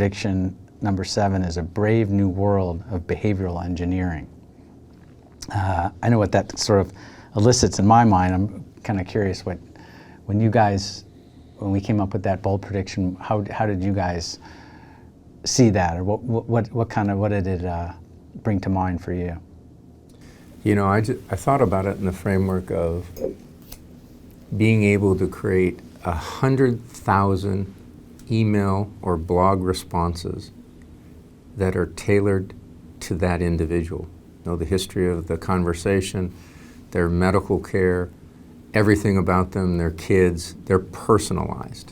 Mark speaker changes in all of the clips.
Speaker 1: prediction number 7 is a brave new world of behavioral engineering. I know what that sort of elicits in my mind. I'm kind of curious when we came up with that bold prediction, how did you guys see that, or what did it bring to mind for you?
Speaker 2: You know, I thought about it in the framework of being able to create 100,000 email or blog responses that are tailored to that individual. You know, the history of the conversation, their medical care, everything about them, their kids, they're personalized.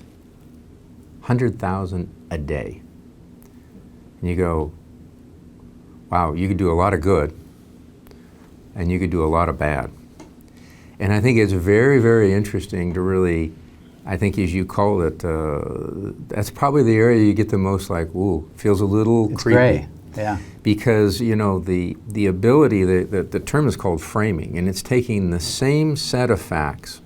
Speaker 2: 100,000 a day. And you go, wow, you could do a lot of good and you could do a lot of bad. And I think it's very, very interesting to really, I think as you call it, that's probably the area you get the most like, ooh, feels a little
Speaker 1: It's
Speaker 2: creepy.
Speaker 1: gray, yeah. Because,
Speaker 2: you know, the ability, the term is called framing, and it's taking the same set of facts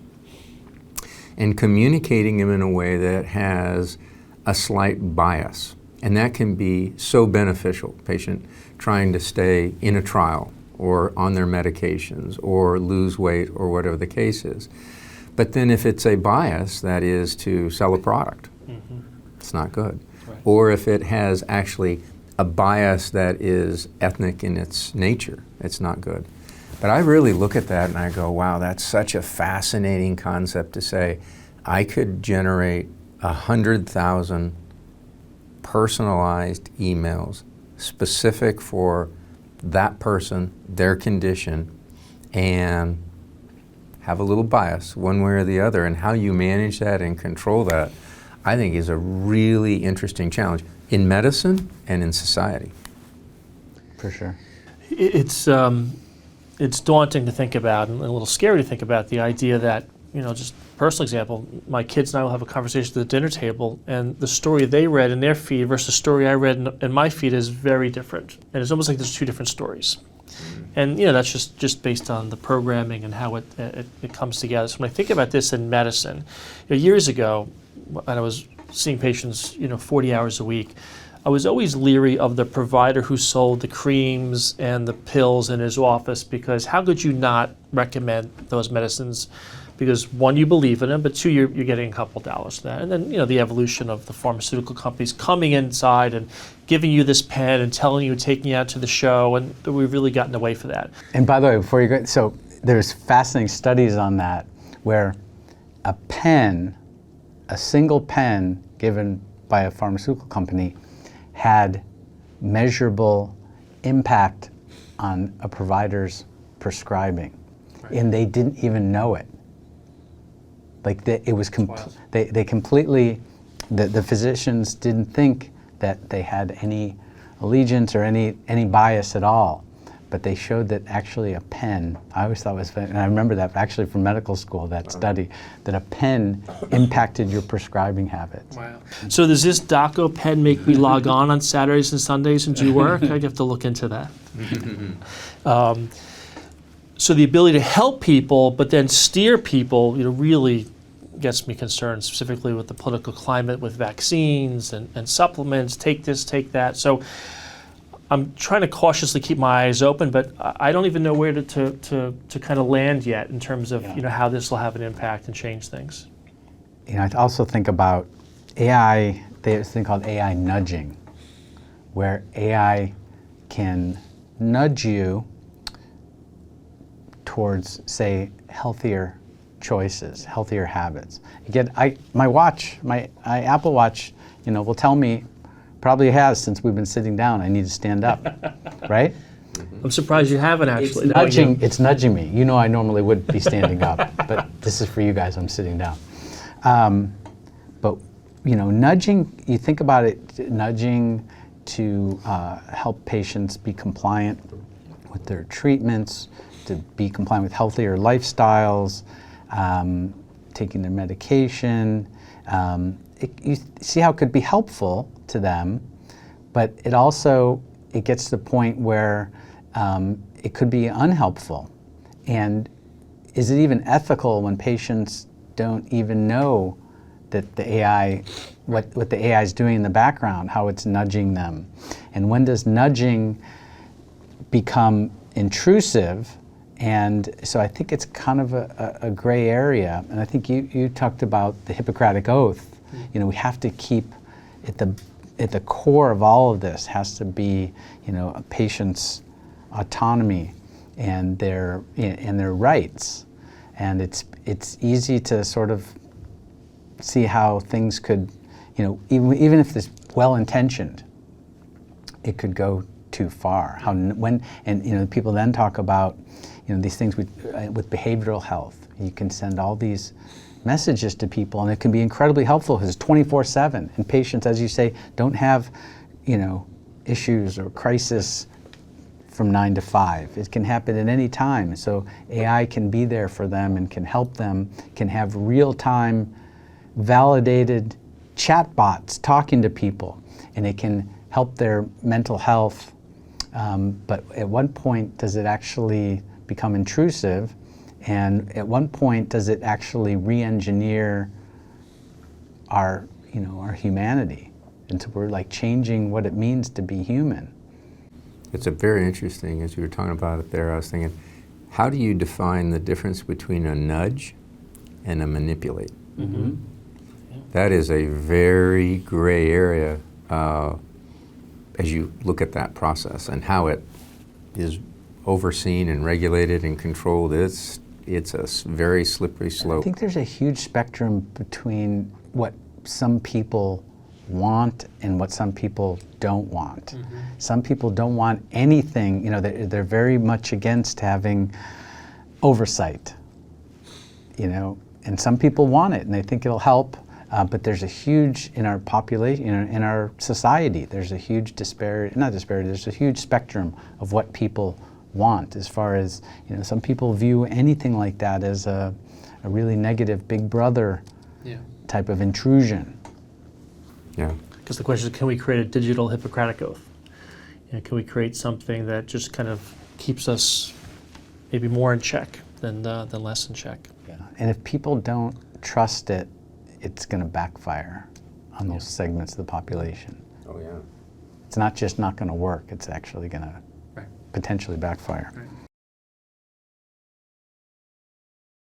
Speaker 2: and communicating them in a way that has a slight bias. And that can be so beneficial. Patient trying to stay in a trial or on their medications or lose weight or whatever the case is. But then if it's a bias that is to sell a product, it's not good.
Speaker 3: Right.
Speaker 2: Or if it has actually a bias that is ethnic in its nature, it's not good. But I really look at that and I go, wow, that's such a fascinating concept to say, I could generate 100,000 personalized emails specific for that person, their condition, and have a little bias one way or the other, and how you manage that and control that, I think is a really interesting challenge in medicine and in society.
Speaker 1: for sure.
Speaker 3: It's daunting to think about and a little scary to think about the idea that, you know, just personal example, my kids and I will have a conversation at the dinner table, and the story they read in their feed versus the story I read in my feed is very different. And it's almost like there's two different stories. And, you know, that's just based on the programming and how it comes together. So when I think about this in medicine, you know, years ago, when I was seeing patients, you know, 40 hours a week, I was always leery of the provider who sold the creams and the pills in his office, because how could you not recommend those medicines? Because one, you believe in them, but two, you're getting a couple dollars for that. And then, you know, the evolution of the pharmaceutical companies coming inside and giving you this pen and telling you, taking you out to the show, and we've really gotten away from that.
Speaker 1: And by the way, before you go, so there's fascinating studies on that where a pen, a single pen given by a pharmaceutical company had measurable impact on a provider's prescribing, right. And they didn't even know it. Like it was, they completely, the physicians didn't think that they had any allegiance or any bias at all, but they showed that actually a pen, I always thought was, and I remember that actually from medical school, that study, that a pen impacted your prescribing habits.
Speaker 3: Wow. So does this DACO pen make me log on Saturdays and Sundays and do work? I have to look into that. So the ability to help people, but then steer people, you know, really gets me concerned, specifically with the political climate, with vaccines and supplements, take this, take that. So I'm trying to cautiously keep my eyes open, but I don't even know where to kind of land yet in terms of, you know, how this will have an impact and change things.
Speaker 1: You know, I also think about AI, there's a thing called AI nudging, where AI can nudge you towards, say, healthier choices, healthier habits. You get, my Apple Watch, you know, will tell me, probably has since we've been sitting down, I need to stand up, right?
Speaker 3: I'm surprised you haven't actually.
Speaker 1: It's nudging me. You know, I normally would be standing up, but this is for you guys, I'm sitting down. But, you know, nudging, you think about it, nudging to help patients be compliant with their treatments, to be compliant with healthier lifestyles, taking their medication. You see how it could be helpful to them, but it also, it gets to the point where it could be unhelpful. And is it even ethical when patients don't even know that the AI what the AI is doing in the background, how it's nudging them. And when does nudging become intrusive? And so I think it's kind of a gray area. And I think you talked about the Hippocratic Oath. You know, we have to keep at the core of all of this has to be, you know, a patient's autonomy and their rights. And it's easy to sort of see how things could, you know, even if it's well-intentioned, it could go too far. And you know, people then talk about, you know, these things with behavioral health. You can send all these messages to people, and it can be incredibly helpful because it's 24/7. And patients, as you say, don't have, you know, issues or crisis from 9 to 5. It can happen at any time. So AI can be there for them and can help them, can have real-time validated chatbots talking to people, and it can help their mental health. But at one point, does it actually become intrusive? And at one point, does it actually re-engineer our humanity? And so we're like changing what it means to be human.
Speaker 2: It's a very interesting, as you were talking about it there, I was thinking, how do you define the difference between a nudge and a manipulate?
Speaker 3: Mm-hmm.
Speaker 2: That is a very gray area as you look at that process and how it is overseen and regulated and controlled. It's a very slippery slope.
Speaker 1: I think there's a huge spectrum between what some people want and what some people don't want. Mm-hmm. Some people don't want anything, you know, they're very much against having oversight, you know, and some people want it and they think it'll help, but there's a huge, in our population, in our society, there's a huge there's a huge spectrum of what people want as far as, you know, some people view anything like that as a really negative big brother type of intrusion.
Speaker 2: Yeah.
Speaker 3: Because the question is, can we create a digital Hippocratic Oath? You know, can we create something that just kind of keeps us maybe more in check than less in check?
Speaker 1: Yeah. And if people don't trust it, it's going to backfire on those segments of the population.
Speaker 2: Oh, yeah.
Speaker 1: It's not just not going to work, it's actually going to potentially backfire.
Speaker 3: Right.